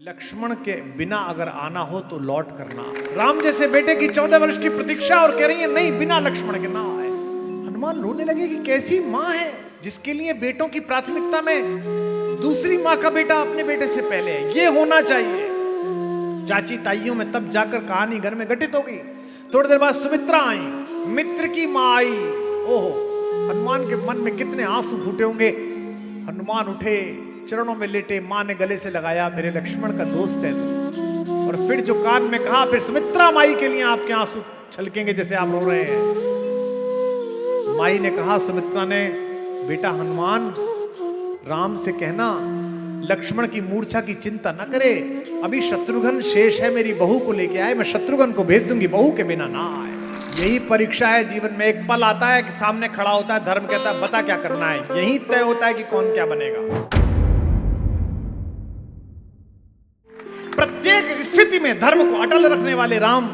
लक्ष्मण के बिना अगर आना हो तो लौट करना। राम जैसे बेटे की 14 वर्ष की प्रतीक्षा और कह रही है नहीं बिना लक्ष्मण के ना आए। हनुमान रोने लगे कि कैसी माँ है जिसके लिए बेटों की प्राथमिकता में दूसरी माँ का बेटा अपने बेटे से पहले है। ये होना चाहिए। चाची ताइयों में तब जाकर कहानी घर में घटित होगी। थोड़ी देर बाद सुमित्रा आई, मित्र की माँ आई। ओहो, हनुमान के मन में कितने आंसू फूटे होंगे। हनुमान उठे, चरणों में लेटे, मां ने गले से लगाया, मेरे लक्ष्मण का दोस्त है तू। और फिर जो कान में कहा, फिर सुमित्रा माई के लिए आपके आंसू छलकेंगे जैसे आप रो रहे हैं। माई ने कहा, सुमित्रा ने, बेटा हनुमान, राम से कहना लक्ष्मण की मूर्छा की चिंता न करे, अभी शत्रुघ्न शेष है, मेरी बहू को लेके आए, मैं शत्रुघ्न को भेज दूंगी, बहू के बिना ना आए। यही परीक्षा है जीवन में। एक पल आता है कि सामने खड़ा होता है धर्म, कहता है बता क्या करना है। यही तय होता है कि कौन क्या बनेगा। प्रत्येक स्थिति में धर्म को अटल रखने वाले राम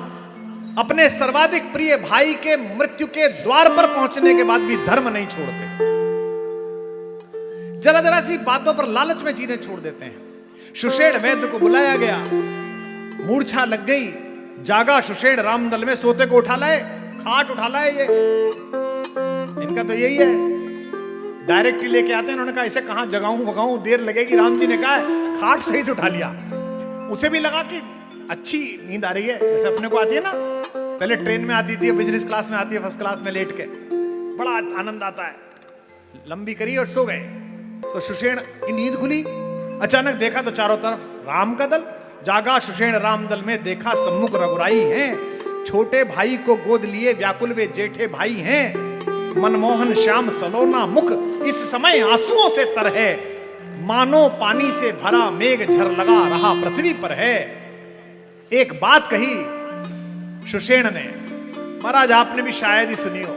अपने सर्वाधिक प्रिय भाई के मृत्यु के द्वार पर पहुंचने के बाद भी धर्म नहीं छोड़ते। जरा जरा सी बातों पर लालच में जीने छोड़ देते हैं। सुषेण वैद्य को बुलाया गया, मूर्छा लग गई, जागा सुषेण रामदल में, सोते को उठा लाए, खाट उठा लाए। ये इनका तो यही है, डायरेक्ट ही लेके आते हैं। उन्होंने कहा इसे कहां जगाऊं भगाऊं, देर लगेगी। राम जी ने कहा खाट से ही उठा लिया। उसे भी लगा कि अच्छी नींद आ रही है, जैसे अपने को आती है ना, पहले ट्रेन में आती थी, बिजनेस क्लास में आती है, फर्स्ट क्लास में लेट के बड़ा आनंद आता है। लंबी करी और सो गए। तो सुषेण की नींद खुली, अचानक देखा तो चारों तरफ राम का दल। जागा सुषेण राम दल में, देखा सम्मुख रघुराई हैं, छोटे भाई को गोद लिए व्याकुल वे जेठे भाई हैं। मनमोहन श्याम सलोना मुख, इस समय आंसुओं से तर है, मानो पानी से भरा मेघ झर लगा रहा पृथ्वी पर है। एक बात कही सुषेण ने, महाराज आपने भी शायद ही सुनी हो।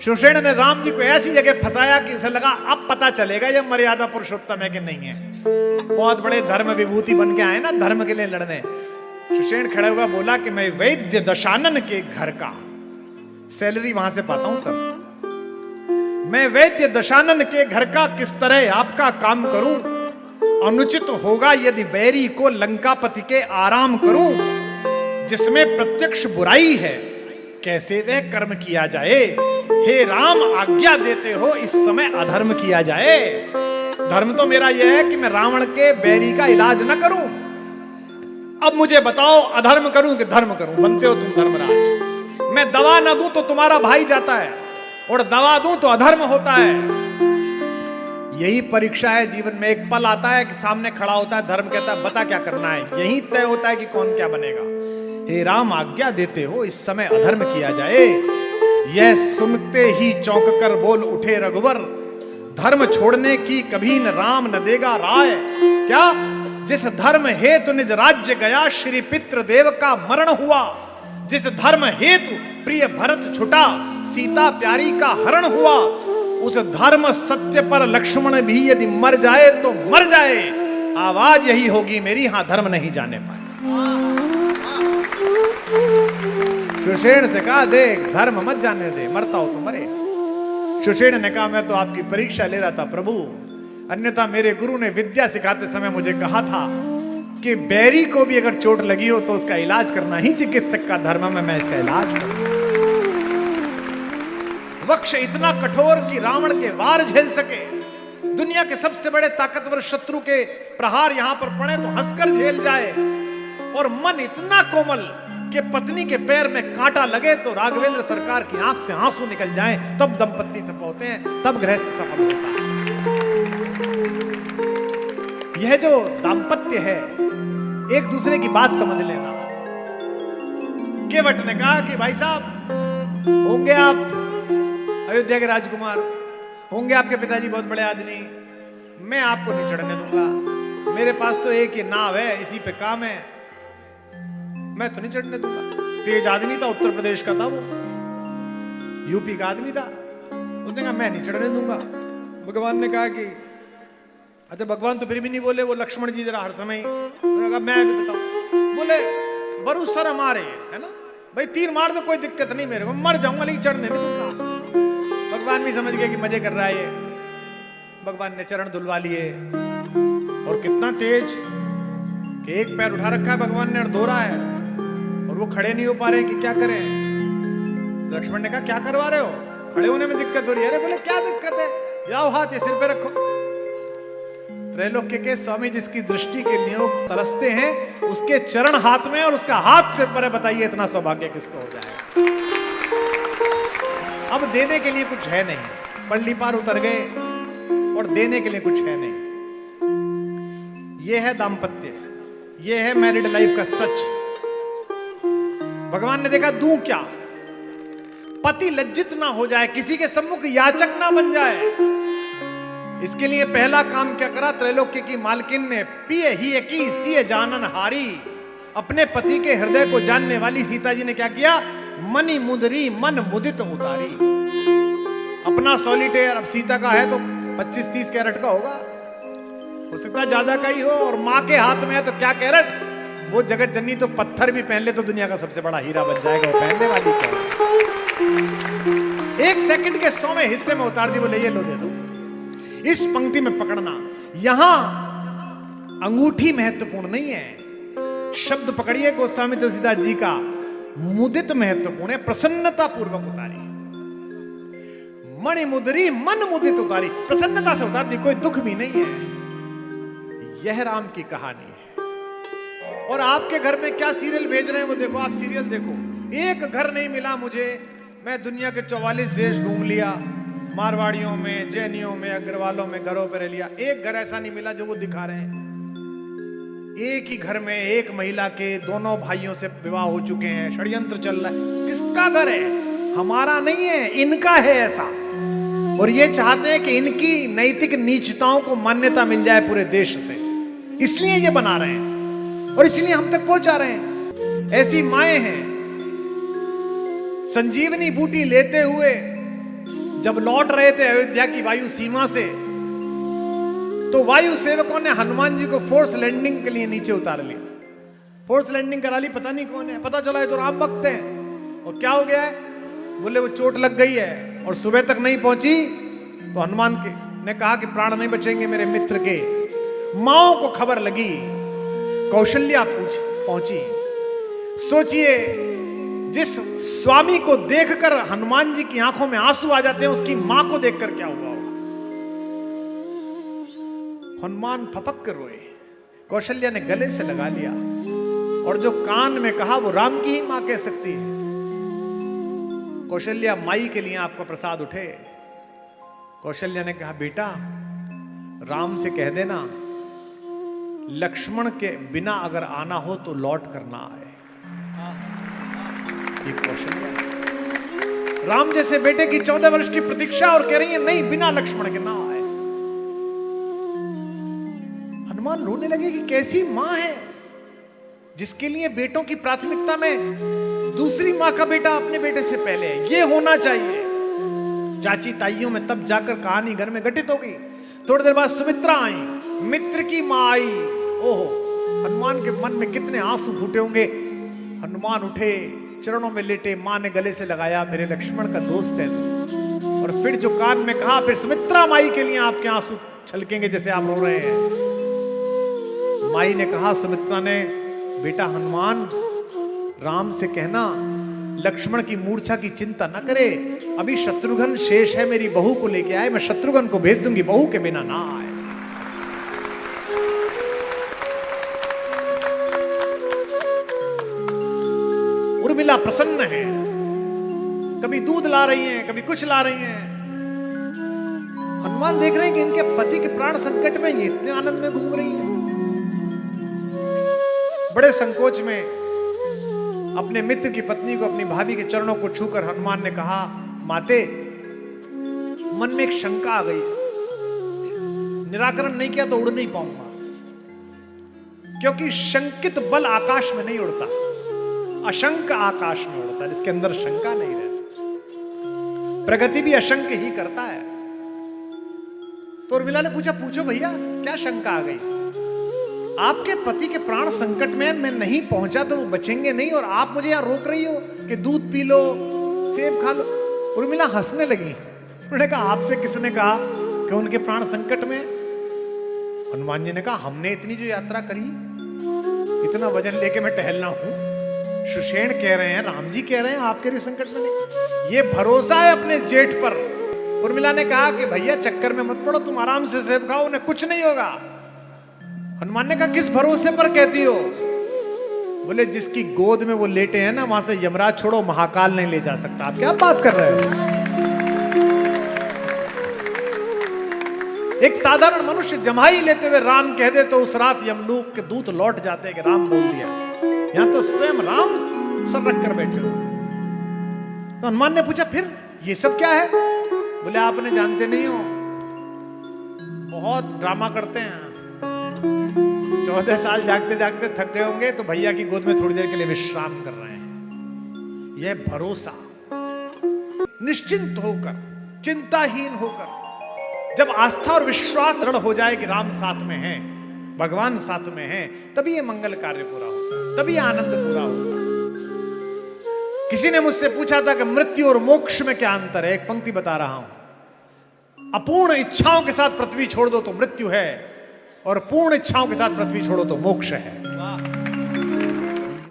सुषेण ने राम जी को ऐसी जगह फंसाया कि उसे लगा अब पता चलेगा ये मर्यादा पुरुषोत्तम है कि नहीं है। बहुत बड़े धर्म विभूति बन के आए ना धर्म के लिए लड़ने। सुषेण खड़ा हुआ बोला कि मैं वैद्य दशानन के घर का सैलरी वहां से पाता हूं सर। मैं वैद्य दशानन के घर का किस तरह आपका काम करूं। अनुचित होगा यदि बैरी को लंकापति के आराम करूं। जिसमें प्रत्यक्ष बुराई है कैसे वह कर्म किया जाए। हे राम आज्ञा देते हो इस समय अधर्म किया जाए। धर्म तो मेरा यह है कि मैं रावण के बैरी का इलाज न करूं। अब मुझे बताओ अधर्म करूं कि धर्म करूं। बनते हो तुम धर्मराज। मैं दवा न दूं तो तुम्हारा भाई जाता है, और दवा दूं तो अधर्म होता है। यही परीक्षा है जीवन में। एक पल आता है कि सामने खड़ा होता है धर्म, कहता है बता क्या करना है। यही तय होता है कि कौन क्या बनेगा। हे राम आज्ञा देते हो इस समय अधर्म किया जाए। यह सुनते ही चौंक कर बोल उठे रघुवर, धर्म छोड़ने की कभी न राम न देगा राय। क्या? जिस धर्म हेतु निज राज्य गया, श्री पितृ देव का मरण हुआ। जिस धर्म हेतु प्रिय भरत छुटा, सीता प्यारी का हरण हुआ। उस धर्म सत्य पर लक्ष्मण भी यदि मर जाए तो मर जाए। आवाज यही होगी मेरी, हां धर्म नहीं जाने पाए। सुषेण से कहा देख धर्म मत जाने दे, मरता हो तो मरे। सुषेण ने कहा मैं तो आपकी परीक्षा ले रहा था प्रभु, अन्यथा मेरे गुरु ने विद्या सिखाते समय मुझे कहा था कि बैरी को भी अगर चोट लगी हो तो उसका इलाज करना ही चिकित्सक का धर्म में, मैं इसका इलाज करूं। वक्ष इतना कठोर कि रावण के वार झेल सके। दुनिया के सबसे बड़े ताकतवर शत्रु के प्रहार यहां पर पड़े तो हंसकर झेल जाए। और मन इतना कोमल कि पत्नी के पैर में कांटा लगे तो राघवेंद्र सरकार की आंख से आंसू निकल जाएं, तब दंपत्ति सफल होते हैं, तब गृहस्थ सफल होता है। यह जो दाम्पत्य है, एक दूसरे की बात समझ लेना। केवट ने कहा कि भाई साहब होंगे आप अयोध्या के राजकुमार, होंगे आपके पिताजी बहुत बड़े आदमी, मैं आपको नहीं चढ़ने दूंगा। मेरे पास तो एक ही नाव है, इसी पे काम है, मैं तो नहीं चढ़ने दूंगा। तेज आदमी था, उत्तर प्रदेश का था वो, यूपी का आदमी था। उसने कहा मैं नहीं चढ़ने दूंगा। भगवान ने कहा कि अच्छा भगवान तो फिर भी नहीं बोले। वो लक्ष्मण जी जरा हर समय कहा मैं भी बताऊं। बोले बरु सर हमारे है ना भाई, तीर मार दो कोई दिक्कत नहीं, मेरे को मर जाऊंगा लेकिन चढ़ने नहीं दूंगा। भगवान भी समझ गए कि मजे कर रहा है ये। भगवान ने चरण धुलवा लिए और कितना तेज कि एक पैर उठा रखा है भगवान ने और धो रहा है और वो खड़े नहीं हो पा रहे कि क्या करें। लक्ष्मण ने कहा क्या करवा रहे हो, खड़े होने में दिक्कत हो रही है। अरे बोले क्या दिक्कत है, जाओ हाथ ये सिर पे रखो। त्रैलोक्य के स्वामी जिसकी दृष्टि के लिए तरसते हैं, उसके चरण हाथ में और उसका हाथ सिर पर है। बताइए इतना सौभाग्य किसको हो जाएगा। अब देने के लिए कुछ है नहीं, पल्ली पार उतर गए और देने के लिए कुछ है नहीं। यह है दाम्पत्य, यह है मैरिड लाइफ का सच। भगवान ने देखा दूं क्या, पति लज्जित ना हो जाए, किसी के सम्मुख याचक ना बन जाए। इसके लिए पहला काम क्या करा, त्रैलोक्य की मालकिन ने पिए ही की सिए जानन हारी, अपने पति के हृदय को जानने वाली सीता जी ने क्या किया, मनि मुदरी मन मुदित उतारी। अपना सॉलिटेयर अब सीता का है तो 25-30 कैरेट का होगा, हो सकता है ज्यादा का ही हो, और मां के हाथ में है तो क्या कैरेट, वो जगत जननी तो पत्थर भी पहन ले तो दुनिया का सबसे बड़ा हीरा बन जाएगा। वो पहनने वाली क्या, 1 सेकंड के 100वें हिस्से में उतार दी, बोले ये लो दे दो। इस पंक्ति में पकड़ना, यहां अंगूठी महत्वपूर्ण नहीं है, शब्द पकड़िए गोस्वामी तुलसीदास जी का, मुदित महत्वपूर्ण है, प्रसन्नता पूर्वक उतारी। मणि मुदरी मन मुदित उतारी, प्रसन्नता से उतार दी, कोई दुख भी नहीं है। यह राम की कहानी है। और आपके घर में क्या सीरियल भेज रहे हैं वो देखो, आप सीरियल देखो। एक घर नहीं मिला मुझे, मैं दुनिया के 44 देश घूम लिया, मारवाड़ियों में, जैनियों में, अग्रवालों में घरों पर रह लिया, एक घर ऐसा नहीं मिला जो वो दिखा रहे हैं। एक ही घर में एक महिला के दोनों भाइयों से विवाह हो चुके हैं, षड्यंत्र चल रहा है। किसका घर है? हमारा नहीं है, इनका है ऐसा। और ये चाहते हैं कि इनकी नैतिक नीचताओं को मान्यता मिल जाए पूरे देश से, इसलिए ये बना रहे हैं और इसलिए हम तक पहुंचा रहे हैं। ऐसी माएं हैं, संजीवनी बूटी लेते हुए जब लौट रहे थे अयोध्या की वायु सीमा से, तो वायु सेवकों ने हनुमान जी को फोर्स लैंडिंग के लिए नीचे उतार लिया। फोर्स लैंडिंग करा ली, पता नहीं कौन है, पता चला है तो राम भक्त हैं। और क्या हो गया है, बोले वो चोट लग गई है और सुबह तक नहीं पहुंची, तो हनुमान के ने कहा कि प्राण नहीं बचेंगे मेरे मित्र के। माओ को खबर लगी, कौशल्या पहुंची। सोचिए, जिस स्वामी को देखकर हनुमान जी की आंखों में आंसू आ जाते हैं, उसकी मां को देखकर क्या हुआ होगा। हनुमान फपक कर रोए, कौशल्या ने गले से लगा लिया, और जो कान में कहा वो राम की ही मां कह सकती है। कौशल्या माई के लिए आपका प्रसाद उठे। कौशल्या ने कहा, बेटा राम से कह देना लक्ष्मण के बिना अगर आना हो तो लौट कर ना आए। ये कौशल्या, राम जैसे बेटे की 14 वर्ष की प्रतीक्षा और कह रही है नहीं, बिना लक्ष्मण के ना आए। हनुमान रोने लगे कि कैसी मां है जिसके लिए बेटों की प्राथमिकता में दूसरी मां का बेटा अपने बेटे से पहले है। ये होना चाहिए। चाची ताइयों में तब जाकर कहानी घर में घटित होगी। थोड़ी देर बाद सुमित्रा आई, मित्र की मां आई। ओहो, हनुमान के मन में कितने आंसू फूटे होंगे। हनुमान उठे, चरणों में लेटे, मां ने गले से लगाया, मेरे लक्ष्मण का दोस्त है तू। और फिर जो कान में कहा, फिर सुमित्रा माई के लिए आपके आंसू छलकेंगे जैसे आप रो रहे हैं। माई ने कहा, सुमित्रा ने, बेटा हनुमान राम से कहना लक्ष्मण की मूर्छा की चिंता न करे, अभी शत्रुघ्न शेष है, मेरी बहू को लेके आए, मैं शत्रुघ्न को भेज दूंगी, बहू के बिना ना आए। उर्मिला प्रसन्न है, कभी दूध ला रही हैं, कभी कुछ ला रही हैं। हनुमान देख रहे हैं कि इनके पति के प्राण संकट में ये इतने आनंद में घूम रही है। बड़े संकोच में अपने मित्र की पत्नी को, अपनी भाभी के चरणों को छूकर हनुमान ने कहा, माते मन में एक शंका आ गई, निराकरण नहीं किया तो उड़ नहीं पाऊंगा, क्योंकि शंकित बल आकाश में नहीं उड़ता, अशंक आकाश में उड़ता है, जिसके अंदर शंका नहीं रहती। प्रगति भी अशंक ही करता है। तो उर्मिला ने पूछा, पूछो भैया क्या शंका आ गई? आपके पति के प्राण संकट में, मैं नहीं पहुंचा तो वो बचेंगे नहीं, और आप मुझे यहां रोक रही हो कि दूध पी लो, सेब खा लो। उर्मिला हंसने लगी। उन्होंने कहा, आपसे किसने कहा कि उनके प्राण संकट में? हनुमान जी ने कहा, हमने इतनी जो यात्रा करी इतना वजन लेके मैं टहलना हूं। सुषेण कह रहे हैं, राम जी कह रहे हैं आपके लिए संकट में नहीं। ये भरोसा है अपने जेठ पर। उर्मिला ने कहा कि भैया चक्कर में मत पड़ो, तुम आराम से सेब खाओ, उन्हें कुछ नहीं होगा। हनुमान ने कहा किस भरोसे पर कहती हो? बोले जिसकी गोद में वो लेटे हैं ना, वहां से यमराज छोड़ो महाकाल नहीं ले जा सकता। आप क्या बात कर रहे हो? एक साधारण मनुष्य जमाई लेते हुए राम कह दे तो उस रात यमलोक के दूत लौट जाते कि राम बोल दिया। यहां तो स्वयं राम सर रख कर बैठे हो। तो हनुमान ने पूछा फिर ये सब क्या है? बोले आपने जानते नहीं हो, बहुत ड्रामा करते हैं। 14 साल जागते जागते थक गए होंगे तो भैया की गोद में थोड़ी देर के लिए विश्राम कर रहे हैं। यह भरोसा, निश्चिंत होकर, चिंताहीन होकर, जब आस्था और विश्वास दृढ़ हो जाए कि राम साथ में है, भगवान साथ में है, तभी ये मंगल कार्य पूरा होता है, तभी आनंद पूरा होता है। किसी ने मुझसे पूछा था कि मृत्यु और मोक्ष में क्या अंतर है। एक पंक्ति बता रहा हूं। अपूर्ण इच्छाओं के साथ पृथ्वी छोड़ दो तो मृत्यु है, और पूर्ण इच्छाओं के साथ पृथ्वी छोड़ो तो मोक्ष है।